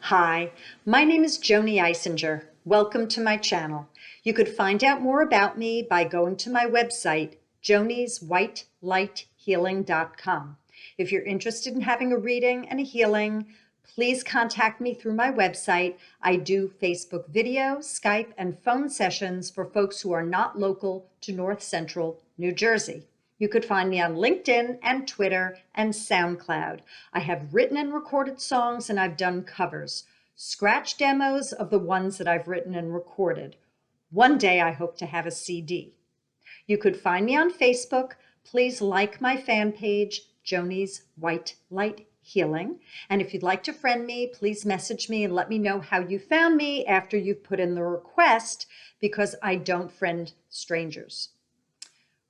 Hi, my name is Joanie Eisinger. Welcome to my channel. You could find out more about me by going to my website, jonieswhitelighealing.com. If you're interested in having a reading and a healing, please contact me through my website. I do Facebook video, Skype, and phone sessions for folks who are not local to North Central New Jersey. You could find me on LinkedIn and Twitter and SoundCloud. I have written and recorded songs, and I've done covers, scratch demos of the ones that I've written and recorded. One day I hope to have a CD. You could find me on Facebook. Please like my fan page, Joanie's White Light Healing. And if you'd like to friend me, please message me and let me know how you found me after you've put in the request, because I don't friend strangers.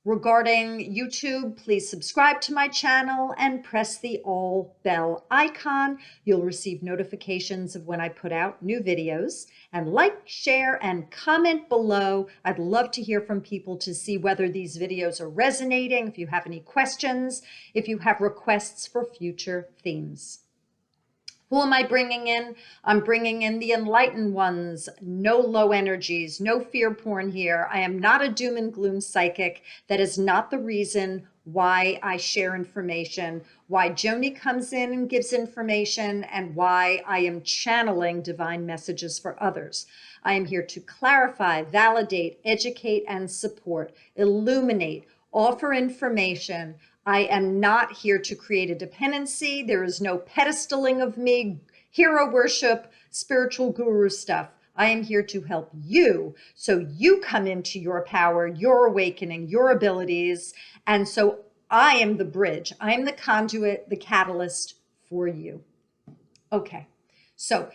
Regarding YouTube, please subscribe to my channel and press the all bell icon. You'll receive notifications of when I put out new videos. And like, share, and comment below. I'd love to hear from people to see whether these videos are resonating, if you have any questions, if you have requests for future themes. Who am I bringing in? I'm bringing in the enlightened ones. No low energies, no fear porn here. I am not a doom and gloom psychic. That is not the reason why I share information, why Joanie comes in and gives information, and why I am channeling divine messages for others. I am here to clarify, validate, educate, and support, illuminate, offer information. I am not here to create a dependency. There is no pedestaling of me, hero worship, spiritual guru stuff. I am here to help you so you come into your power, your awakening, your abilities. And so I am the bridge. I am the conduit, the catalyst for you. Okay, so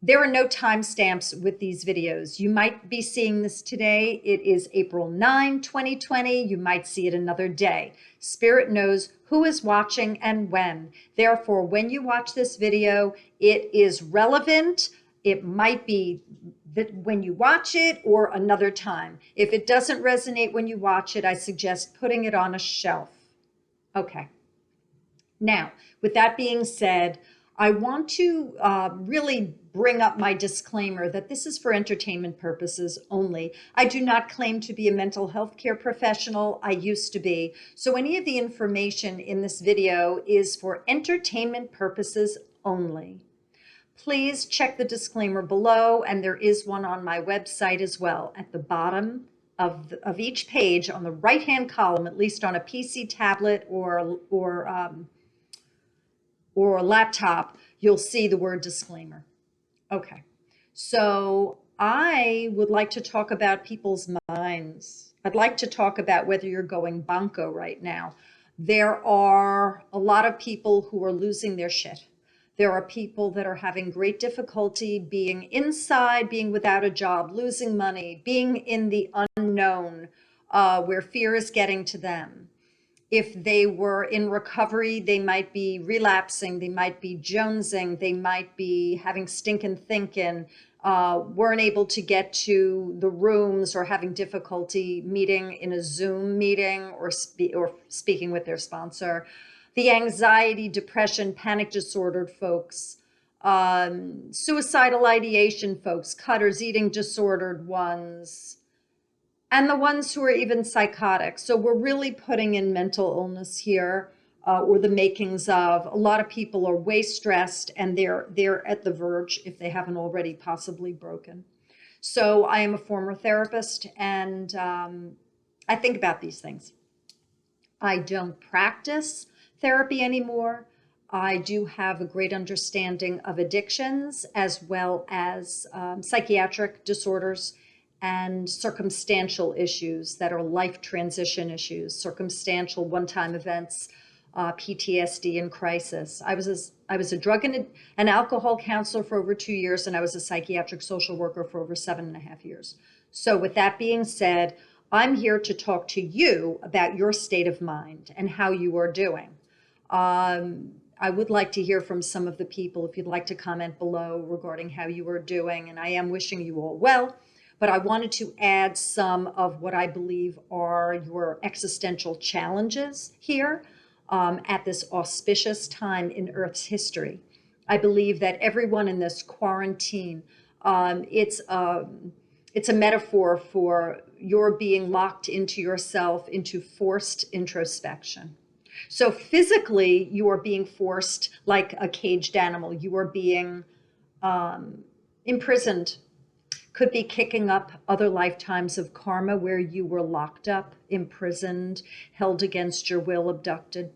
there are no timestamps with these videos. You might be seeing this today. It is April 9, 2020. You might see it another day. Spirit knows who is watching and when. Therefore, when you watch this video, it is relevant. It might be that when you watch it or another time. If it doesn't resonate when you watch it, I suggest putting it on a shelf. Okay. Now, with that being said, I want to really bring up my disclaimer that this is for entertainment purposes only. I do not claim to be a mental health care professional. I used to be. So any of the information in this video is for entertainment purposes only. Please check the disclaimer below, and there is one on my website as well. At the bottom of each page on the right-hand column, at least on a PC, tablet, or a laptop, you'll see the word disclaimer. Okay, so I would like to talk about people's minds. I'd like to talk about whether you're going bonko right now. There are a lot of people who are losing their shit. There are people that are having great difficulty being inside, being without a job, losing money, being in the unknown, where fear is getting to them. If they were in recovery, they might be relapsing, they might be jonesing, they might be having stinking thinking, weren't able to get to the rooms, or having difficulty meeting in a Zoom meeting, or speaking with their sponsor. The anxiety, depression, panic disordered folks, suicidal ideation folks, cutters, eating disordered ones, and the ones who are even psychotic. So we're really putting in mental illness here, or the makings of. A lot of people are way stressed, and they're at the verge, if they haven't already, possibly broken. So I am a former therapist, and I think about these things. I don't practice therapy anymore. I do have a great understanding of addictions, as well as psychiatric disorders and circumstantial issues that are life transition issues, circumstantial one-time events, PTSD and crisis. I was a drug and alcohol counselor for over 2 years, and I was a psychiatric social worker for over 7.5 years. So with that being said, I'm here to talk to you about your state of mind and how you are doing. I would like to hear from some of the people, if you'd like to comment below regarding how you are doing, and I am wishing you all well. But I wanted to add some of what I believe are your existential challenges here at this auspicious time in Earth's history. I believe that everyone in this quarantine, it's a metaphor for your being locked into yourself, into forced introspection. So physically, you are being forced like a caged animal. You are being imprisoned. Could be kicking up other lifetimes of karma where you were locked up, imprisoned, held against your will, abducted.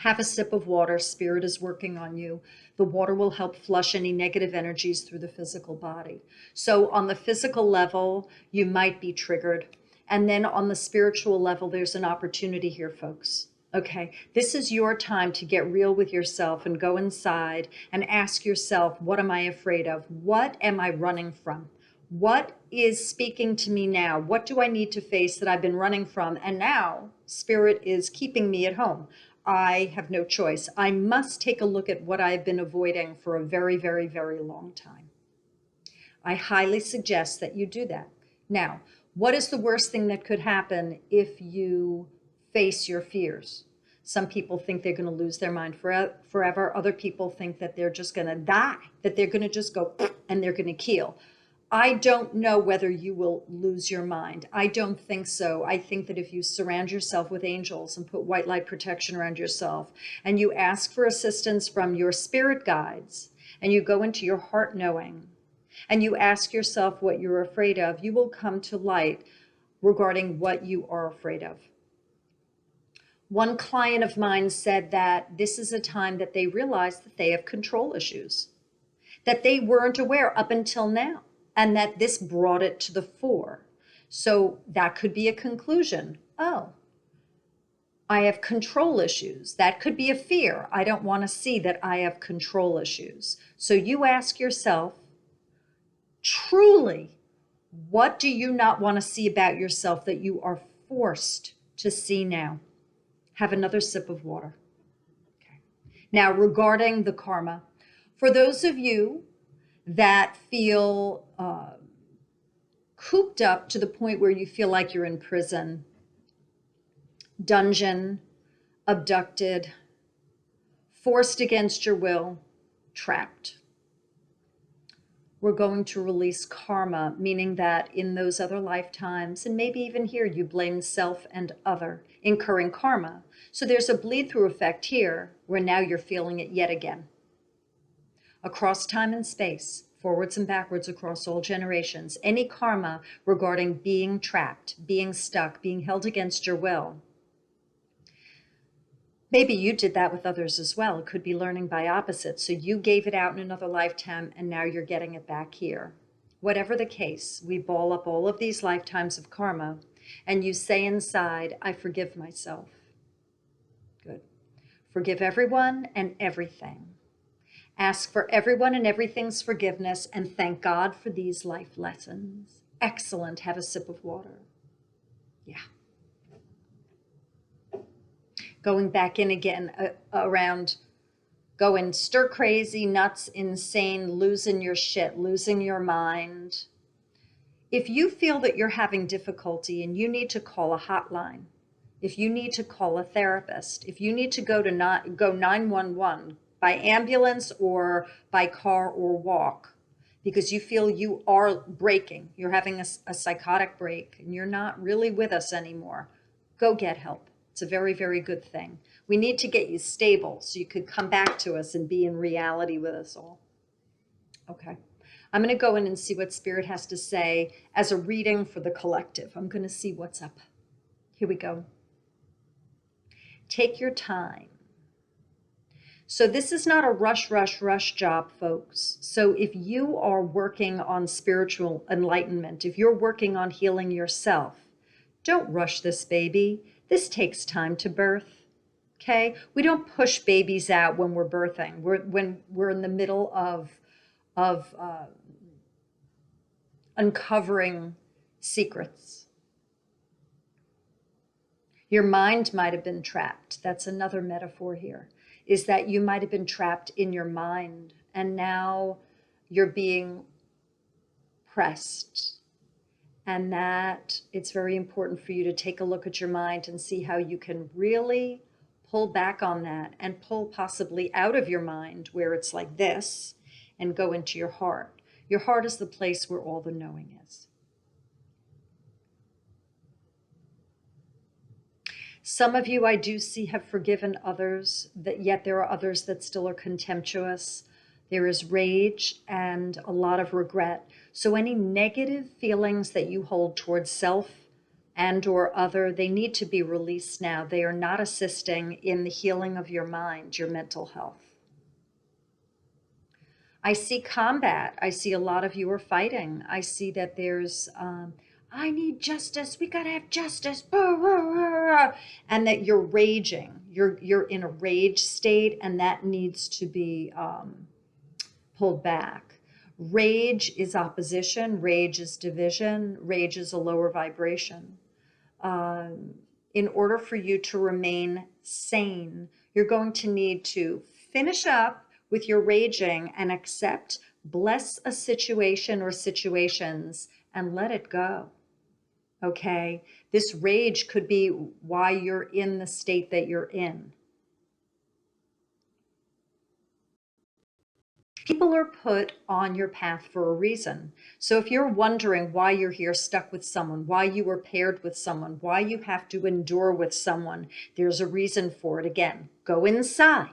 Have a sip of water. Spirit is working on you. The water will help flush any negative energies through the physical body. So on the physical level, you might be triggered. And then on the spiritual level, there's an opportunity here, folks. Okay, this is your time to get real with yourself and go inside and ask yourself, what am I afraid of? What am I running from? What is speaking to me now? What do I need to face that I've been running from? And now Spirit is keeping me at home. I have no choice. I must take a look at what I've been avoiding for a very, very, very long time. I highly suggest that you do that. Now, what is the worst thing that could happen if you face your fears? Some people think they're going to lose their mind forever. Other people think that they're just going to die, that they're going to just go and they're going to keel. I don't know whether you will lose your mind. I don't think so. I think that if you surround yourself with angels and put white light protection around yourself, and you ask for assistance from your spirit guides, and you go into your heart knowing, and you ask yourself what you're afraid of, you will come to light regarding what you are afraid of. One client of mine said that this is a time that they realize that they have control issues, that they weren't aware up until now, and that this brought it to the fore. So that could be a conclusion. Oh, I have control issues. That could be a fear. I don't want to see that I have control issues. So you ask yourself, truly, what do you not want to see about yourself that you are forced to see now? Have another sip of water. Okay. Now, regarding the karma, for those of you that feel cooped up to the point where you feel like you're in prison, dungeon, abducted, forced against your will, trapped. We're going to release karma, meaning that in those other lifetimes, and maybe even here, you blame self and other, incurring karma. So there's a bleed-through effect here where now you're feeling it yet again. Across time and space, forwards and backwards across all generations, any karma regarding being trapped, being stuck, being held against your will. Maybe you did that with others as well. It could be learning by opposite. So you gave it out in another lifetime and now you're getting it back here. Whatever the case, we ball up all of these lifetimes of karma and you say inside, I forgive myself. Good. Forgive everyone and everything. Ask for everyone and everything's forgiveness and thank God for these life lessons. Excellent. Have a sip of water. Yeah. Going back in again around going stir crazy, nuts, insane, losing your shit, losing your mind. If you feel that you're having difficulty and you need to call a hotline, if you need to call a therapist, if you need to go 911, by ambulance or by car or walk, because you feel you are breaking, you're having a psychotic break and you're not really with us anymore, go get help. It's a very, very good thing. We need to get you stable so you could come back to us and be in reality with us all. Okay. I'm going to go in and see what Spirit has to say as a reading for the collective. I'm going to see what's up. Here we go. Take your time. So this is not a rush job, folks. So if you are working on spiritual enlightenment, if you're working on healing yourself, don't rush this baby. This takes time to birth, okay? We don't push babies out when we're birthing. When we're in the middle of uncovering secrets. Your mind might have been trapped. That's another metaphor here. Is that you might have been trapped in your mind and now you're being pressed. And that it's very important for you to take a look at your mind and see how you can really Pull back on that and pull possibly out of your mind where it's like this and go into your heart. Your heart is the place where all the knowing is. Some of you I do see have forgiven others, that yet there are others that still are contemptuous. There is rage and a lot of regret. So any negative feelings that you hold towards self and or other, they need to be released now. They are not assisting in the healing of your mind, your mental health. I see combat. I see a lot of you are fighting. I see that there's, I need justice. We gotta have justice. And that you're raging. You're in a rage state, and that needs to be pulled back. Rage is opposition. Rage is division. Rage is a lower vibration. In order for you to remain sane, you're going to need to finish up with your raging and accept, bless a situation or situations and let it go. Okay? This rage could be why you're in the state that you're in. People are put on your path for a reason. So if you're wondering why you're here stuck with someone, why you were paired with someone, why you have to endure with someone, there's a reason for it. Again, go inside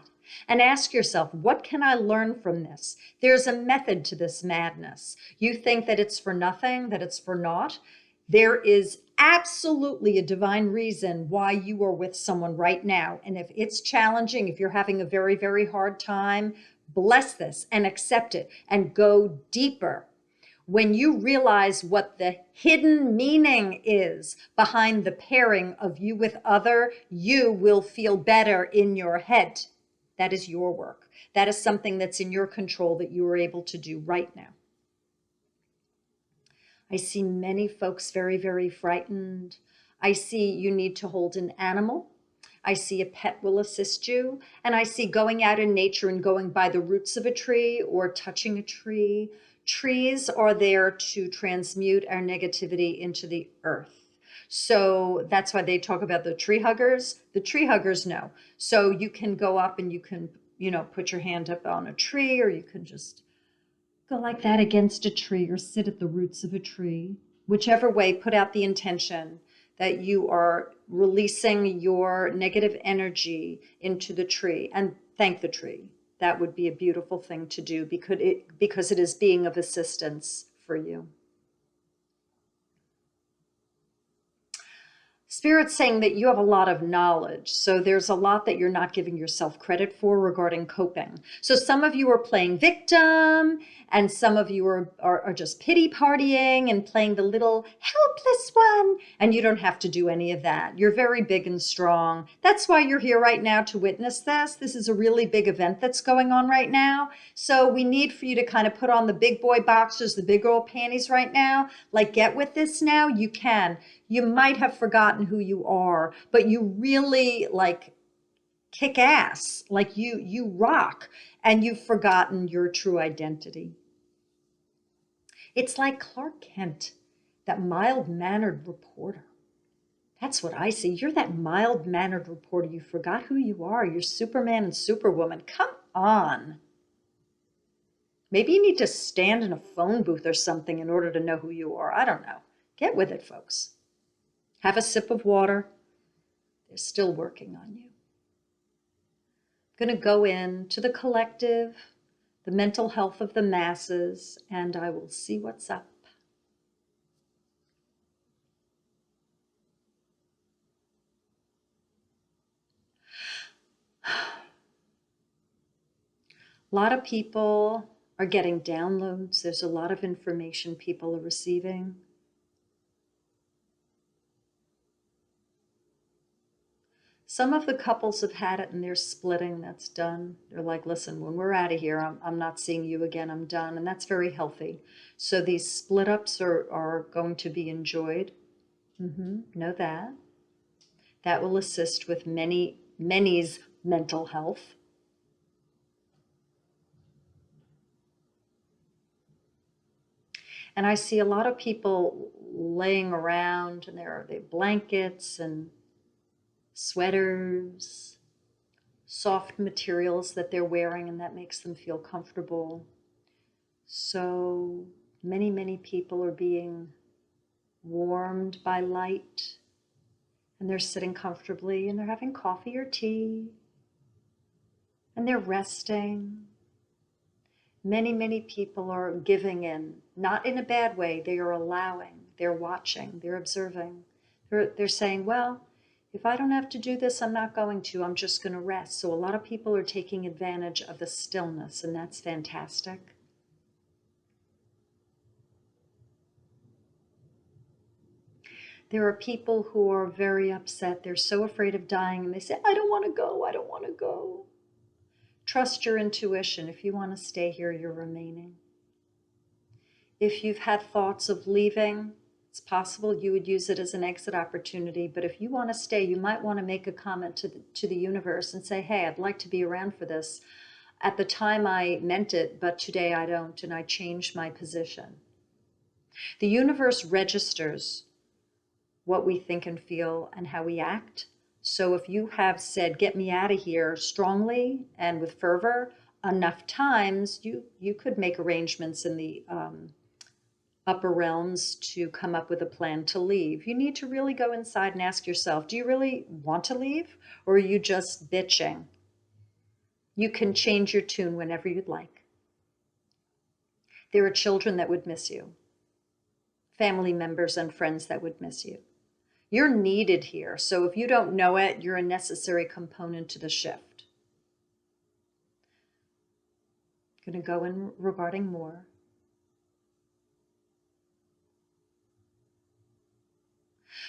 and ask yourself, what can I learn from this? There's a method to this madness. You think that it's for nothing, that it's for naught. There is absolutely a divine reason why you are with someone right now. And if it's challenging, if you're having a very, very hard time, bless this and accept it and go deeper. When you realize what the hidden meaning is behind the pairing of you with other, you will feel better in your head. That is your work. That is something that's in your control that you are able to do right now. I see many folks very, very frightened. I see you need to hold an animal. I see a pet will assist you. And I see going out in nature and going by the roots of a tree or touching a tree. Trees are there to transmute our negativity into the earth. So that's why they talk about the tree huggers. The tree huggers know. So you can go up and you can, put your hand up on a tree, or you can just go like that against a tree or sit at the roots of a tree. Whichever way, put out the intention that you are releasing your negative energy into the tree and thank the tree. That would be a beautiful thing to do because it is being of assistance for you. Spirit's saying that you have a lot of knowledge, so there's a lot that you're not giving yourself credit for regarding coping. So some of you are playing victim, and some of you are just pity partying and playing the little helpless one, and you don't have to do any of that. You're very big and strong. That's why you're here right now to witness this. This is a really big event that's going on right now. So we need for you to kind of put on the big boy boxers, the big girl panties right now. Like, get with this now. You can. You might have forgotten who you are, but you really kick ass, like you rock, and you've forgotten your true identity. It's like Clark Kent, that mild-mannered reporter. That's what I see. You're that mild-mannered reporter. You forgot who you are. You're Superman and Superwoman. Come on. Maybe you need to stand in a phone booth or something in order to know who you are. I don't know. Get with it, folks. Have a sip of water. They're still working on you. I'm going to go into the collective, the mental health of the masses, and I will see what's up. A lot of people are getting downloads. There's a lot of information people are receiving. Some of the couples have had it and they're splitting. That's done. They're like, listen, when we're out of here, I'm not seeing you again. I'm done. And that's very healthy. So these split ups are going to be enjoyed. Know that. That will assist with many's mental health. And I see a lot of people laying around and they have blankets and sweaters. soft materials that they're wearing, and that makes them feel comfortable. So many people are being warmed by light, and they're sitting comfortably, and they're having coffee or tea, and they're resting. Many people are giving in, not in a bad way. They are allowing, they're watching, they're observing. They're saying, well, if I don't have to do this, I'm not going to. I'm just going to rest. So a lot of people are taking advantage of the stillness, and that's fantastic. There are people who are very upset. They're so afraid of dying, and they say, I don't want to go. I don't want to go. Trust your intuition. If you want to stay here, you're remaining. If you've had thoughts of leaving, it's possible you would use it as an exit opportunity. But if you want to stay, you might want to make a comment to the universe and say, hey, I'd like to be around for this. At the time I meant it, but today I don't, and I changed my position. The universe registers what we think and feel and how we act. So if you have said, get me out of here strongly and with fervor enough times, you could make arrangements in the upper realms to come up with a plan to leave. You need to really go inside and ask yourself, do you really want to leave, or are you just bitching? You can change your tune whenever you'd like. There are children that would miss you, family members and friends that would miss you. You're needed here. So if you don't know it, you're a necessary component to the shift. I'm going to go in regarding more.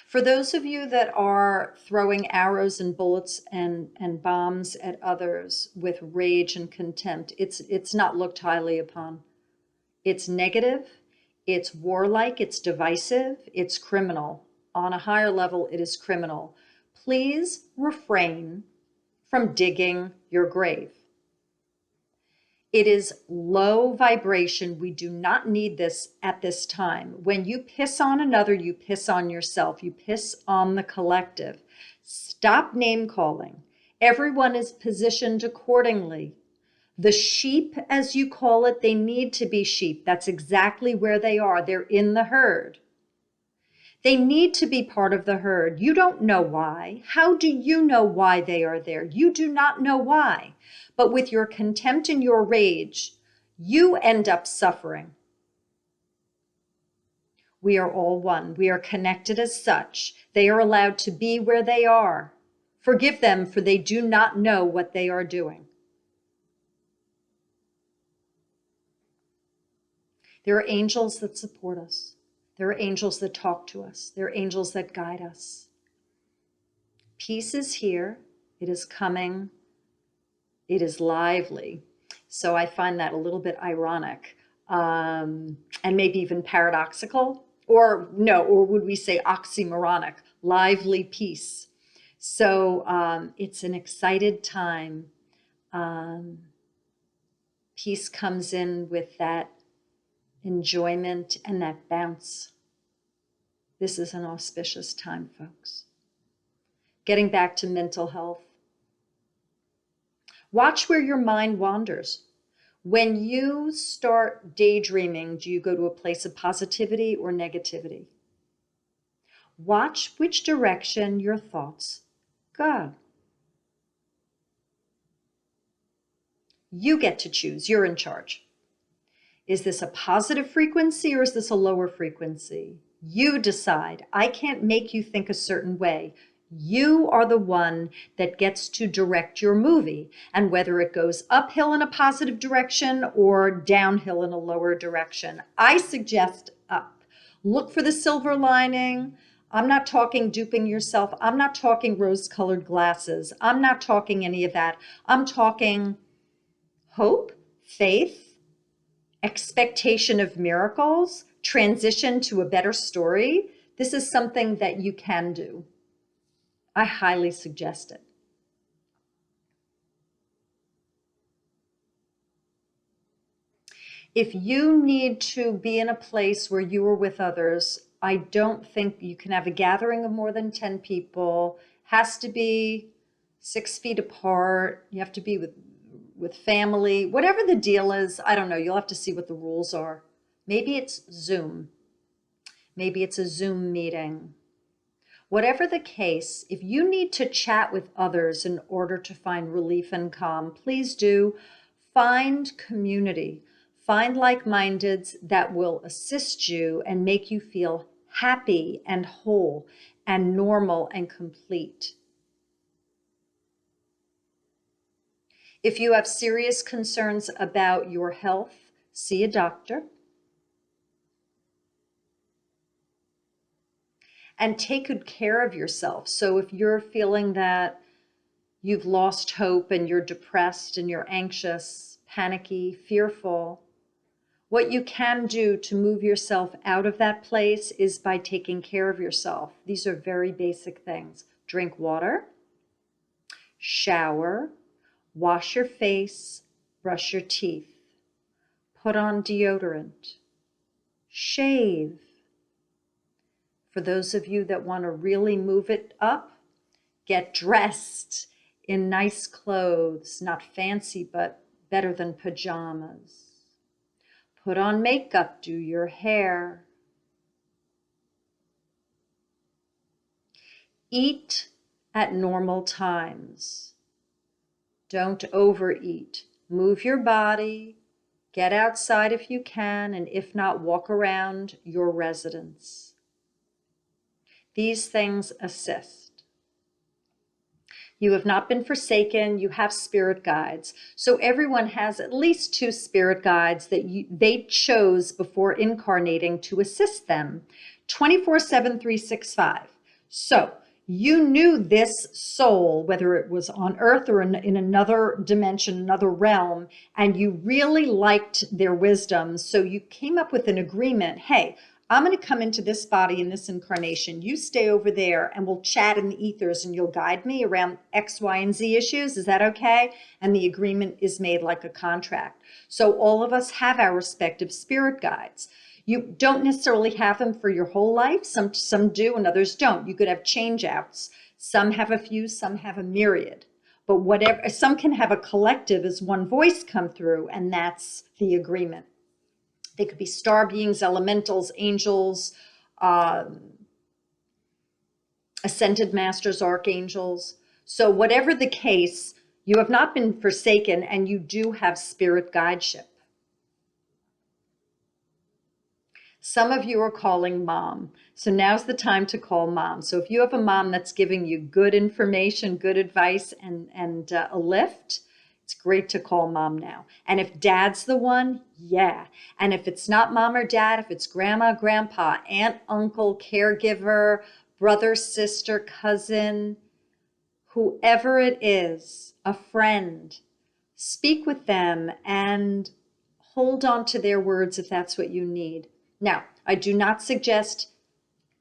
For those of you that are throwing arrows and bullets and bombs at others with rage and contempt, it's not looked highly upon. It's negative, it's warlike, it's divisive, it's criminal. On a higher level, it is criminal. Please refrain from digging your grave. It is low vibration. We do not need this at this time. When you piss on another, you piss on yourself. You piss on the collective. Stop name calling. Everyone is positioned accordingly. The sheep, as you call it, they need to be sheep. That's exactly where they are. They're in the herd. They need to be part of the herd. You don't know why. How do you know why they are there? You do not know why. But with your contempt and your rage, you end up suffering. We are all one. We are connected as such. They are allowed to be where they are. Forgive them, for they do not know what they are doing. There are angels that support us. There are angels that talk to us. There are angels that guide us. Peace is here. It is coming. It is lively. So I find that a little bit ironic and maybe even paradoxical, or would we say oxymoronic, lively peace. So it's an excited time. Peace comes in with that enjoyment and that bounce. This is an auspicious time, folks. Getting back to mental health. Watch where your mind wanders. When you start daydreaming, do you go to a place of positivity or negativity? Watch which direction your thoughts go. You get to choose. You're in charge. Is this a positive frequency or is this a lower frequency? You decide. I can't make you think a certain way. You are the one that gets to direct your movie, and whether it goes uphill in a positive direction or downhill in a lower direction. I suggest up. Look for the silver lining. I'm not talking duping yourself. I'm not talking rose-colored glasses. I'm not talking any of that. I'm talking hope, faith, expectation of miracles, transition to a better story. This is something that you can do. I highly suggest it. If you need to be in a place where you are with others, I don't think you can have a gathering of more than 10 people. Has to be 6 feet apart. You have to be with family, whatever the deal is. I don't know. You'll have to see what the rules are. Maybe it's Zoom. Maybe it's a Zoom meeting. Whatever the case, if you need to chat with others in order to find relief and calm, please do. Find community. Find like-mindeds that will assist you and make you feel happy and whole and normal and complete. If you have serious concerns about your health, see a doctor. And take good care of yourself. So if you're feeling that you've lost hope and you're depressed and you're anxious, panicky, fearful, what you can do to move yourself out of that place is by taking care of yourself. These are very basic things. Drink water, shower, wash your face, brush your teeth, put on deodorant, shave. For those of you that want to really move it up, get dressed in nice clothes, not fancy, but better than pajamas. Put on makeup, do your hair. Eat at normal times. Don't overeat. Move your body, get outside if you can, and if not, walk around your residence. These things assist. You have not been forsaken. You have spirit guides. So everyone has at least 2 spirit guides that they chose before incarnating to assist them 24/7, 365. So you knew this soul, whether it was on earth or in another dimension, another realm, and you really liked their wisdom. So you came up with an agreement. Hey, I'm going to come into this body in this incarnation. You stay over there and we'll chat in the ethers and you'll guide me around X, Y, and Z issues. Is that okay? And the agreement is made like a contract. So all of us have our respective spirit guides. You don't necessarily have them for your whole life. Some do and others don't. You could have change outs. Some have a few, some have a myriad. But whatever, some can have a collective as one voice come through, and that's the agreement. They could be star beings, elementals, angels, ascended masters, archangels. So whatever the case, you have not been forsaken and you do have spirit guideship. Some of you are calling mom. So now's the time to call mom. So if you have a mom that's giving you good information, good advice, and a lift, it's great to call mom now. And if dad's the one, yeah. And if it's not mom or dad, if it's grandma, grandpa, aunt, uncle, caregiver, brother, sister, cousin, whoever it is, a friend, speak with them and hold on to their words if that's what you need. Now, I do not suggest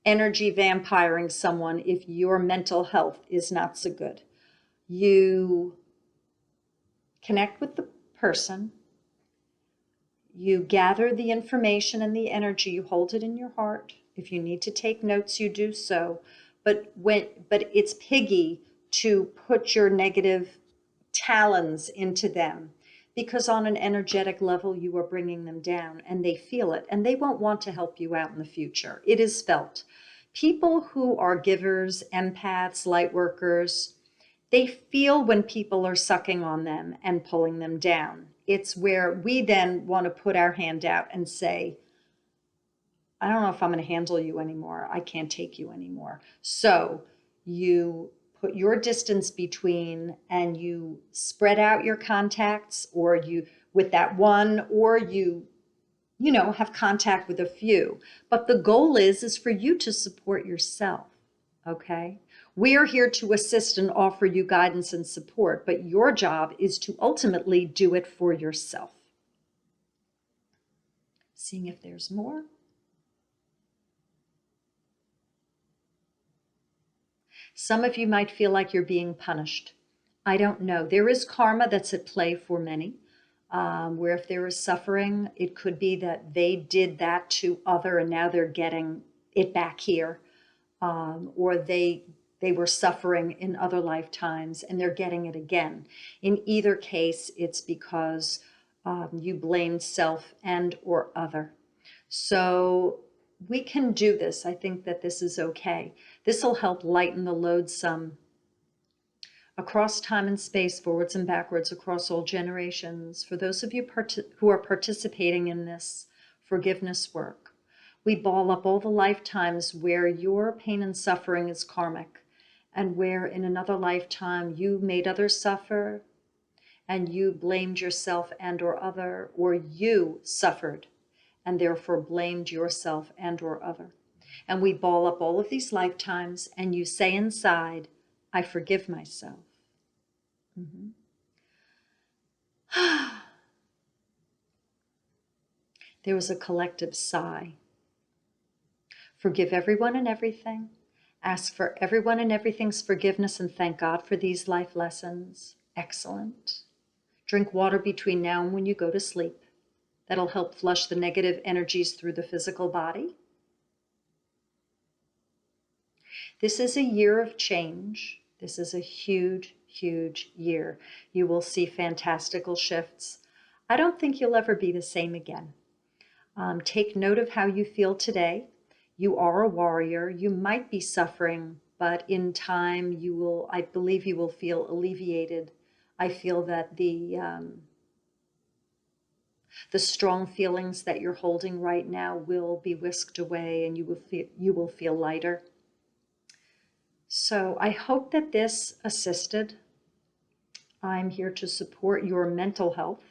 energy vampiring someone if your mental health is not so good. You connect with the person, you gather the information and the energy, you hold it in your heart. If you need to take notes, you do so. But it's piggy to put your negative talons into them, because on an energetic level, you are bringing them down and they feel it and they won't want to help you out in the future. It is felt. People who are givers, empaths, light workers, they feel when people are sucking on them and pulling them down. It's where we then want to put our hand out and say, I don't know if I'm going to handle you anymore. I can't take you anymore. So you put your distance between and you spread out your contacts, or you with that one, or you have contact with a few. But the goal is for you to support yourself. Okay? We are here to assist and offer you guidance and support, but your job is to ultimately do it for yourself. Seeing if there's more. Some of you might feel like you're being punished. I don't know. There is karma that's at play for many, where if there is suffering, it could be that they did that to other and now they're getting it back here. Or they They were suffering in other lifetimes and they're getting it again. In either case, it's because you blamed self and or other. So we can do this. I think that this is okay. This will help lighten the load some across time and space, forwards and backwards, across all generations. For those of you who are participating in this forgiveness work, we ball up all the lifetimes where your pain and suffering is karmic, and where in another lifetime you made others suffer and you blamed yourself and or other, or you suffered and therefore blamed yourself and or other. And we ball up all of these lifetimes and you say inside, I forgive myself. Mm-hmm. There was a collective sigh. Forgive everyone and everything. Ask for everyone and everything's forgiveness and thank God for these life lessons. Excellent. Drink water between now and when you go to sleep. That'll help flush the negative energies through the physical body. This is a year of change. This is a huge, huge year. You will see fantastical shifts. I don't think you'll ever be the same again. Take note of how you feel today. You are a warrior. You might be suffering, but in time you will, I believe you will feel alleviated. I feel that the strong feelings that you're holding right now will be whisked away and you will feel lighter. So I hope that this assisted. I'm here to support your mental health.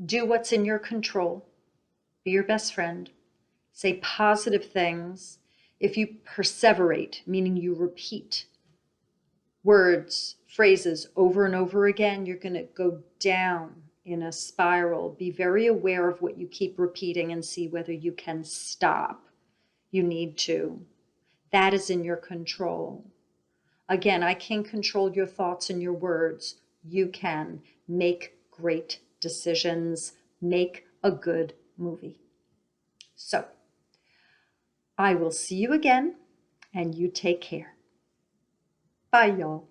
Do what's in your control. Be your best friend. Say positive things. If you perseverate, meaning you repeat words, phrases over and over again, you're going to go down in a spiral. Be very aware of what you keep repeating and see whether you can stop. You need to. That is in your control. Again, I can't control your thoughts and your words. You can make great decisions. Make a good movie. So, I will see you again, and you take care. Bye, y'all.